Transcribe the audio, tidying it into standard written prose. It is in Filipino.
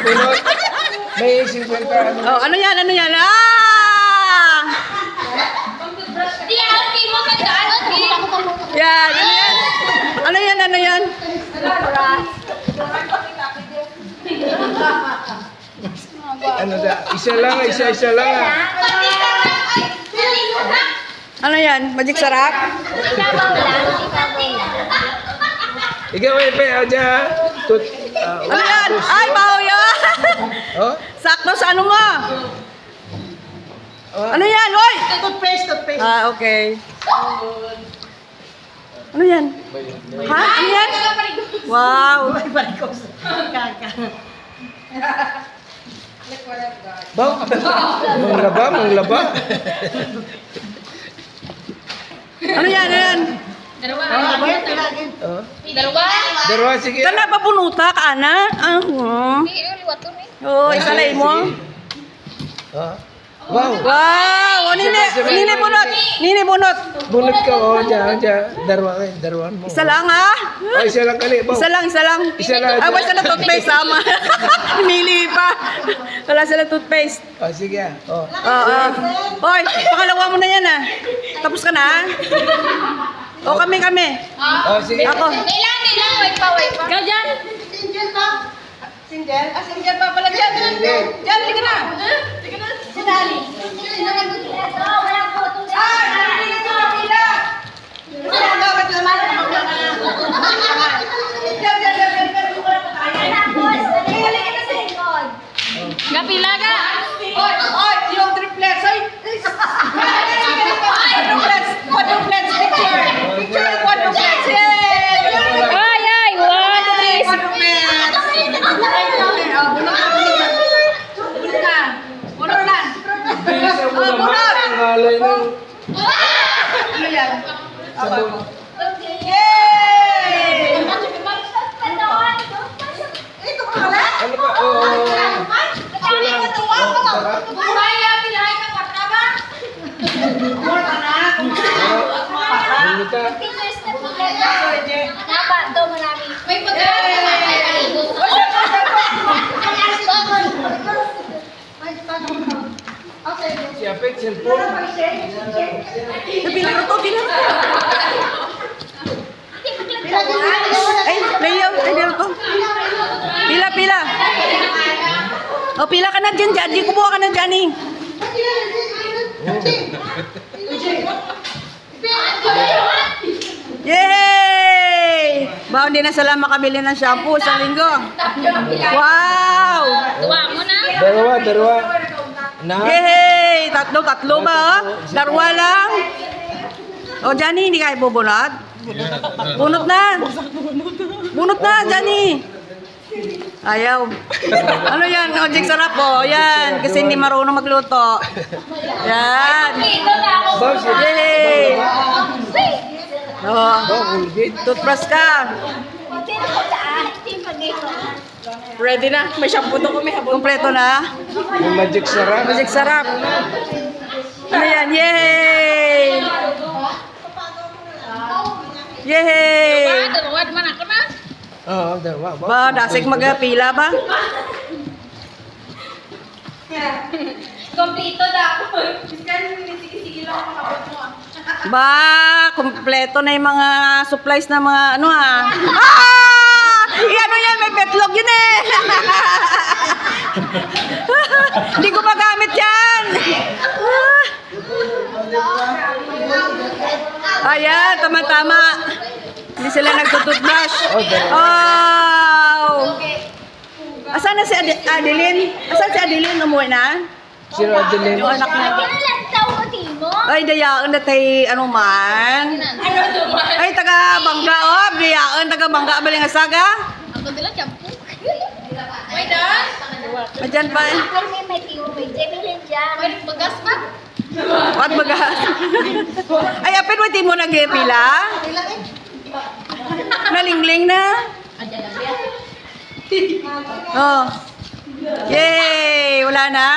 Bunot. May 50 ano. Oh, ano yan? Ano yan? Di alki mo ka alki. Yan, ano yan? Ano yan? Ano yan? Ano da? Isa lang, isa lang. Ano yan? Magic sarap? Ikaw ay pa aja. Tut. Ano yan? Ay, baho yan! Oh? Sakto sa ano mo? Ano yan? Oy! Toothpaste. Ah, okay. Ano yan? Ha? Ano yan? Wow! Baw. Manglaba. Ano yan? Ano yan? Dalawa. Oh. Dalawa. Dalawa sige. Kana pa punuta ka na? Ni liwat to ni. Oh, isalay mo. Oh. Wow. Wow! Nini bunot! Nini bunot! Bunot ka oh, diyan. Darwan mo. Isa lang ha? Oh, isa lang kali, baw. Isa lang. Isa lang. Ay, wala sila toothpaste sama. Mili pa. Wala sila toothpaste. Oh, sige ah. Oh. Oo. Hoy, pakalawa mo na yan ah. Tapos ka na ah? O kami. Oh, sige. Ako. Kailangan nila wait pa. Ikaw dyan. Sinjel? Ah, sinjel pa pala dyan. Dyan, liga na. Sinali. Walang photo. Gapila ka. Oy, yung triplets. Oy. Quadruplets picture. Picture quadruplets. Yay! Ay, one, two, three. Bunot lang. Isa mo naman bunot. ang halay ng Ano yan? sabon. Yay! Ano ba? Oh. May pagkakas. Si Apek, cellphone. Napila ko to. Ay, layaw. Ay, dito to. Pila. O, pila ka na dyan. Di kumuha ka na dyan eh. Yay! Baon din na sila makabili ng shampoo sa linggo. Wow! Tuwa mo na. Dalawa. Na. Yay! Tatlo ba? Oh? Darwa lang. O, Johnny, hindi kayo bubunot? Bunot na, Johnny. Ayaw. Ano yan? Ojek sarap po. Yan. Kasi hindi marunong magluto. Yan. Ito na ako. Baw, sige. Yay! Oh. Baw, Colgate. Toothbrush ka. Ready na. May shampoo to kami. Kompleto na. Yung magic sarap. Magic sarap. Ano yan? Yay! Yay! Tuwa man ako na. Oo, dalawa. Ba, dasig magpila ba? Kompleto na ako. Ba, kompleto na yung mga supplies na mga ano ha. Ah! Ano yan? May petlog yun eh. Hindi ko magamit yan. Ayan, tama-tama. Hindi sila nagtututbrush. Oh! Asan na si Adeline? Asan si Adeline? Umuwi na? Sino Adeline? Yung anak na. Ay, dayaan na tay ano man. Ano naman? Ay, taga Bangga, oh. Dayaan, taga Bangga. Baling asaga. Ako nila champu. Wait na. Madyan pa eh. May bagas pa? What baga? Ay, apin mo, di mo nag-pila? Nalingling na. Oh. Yay! Wala na?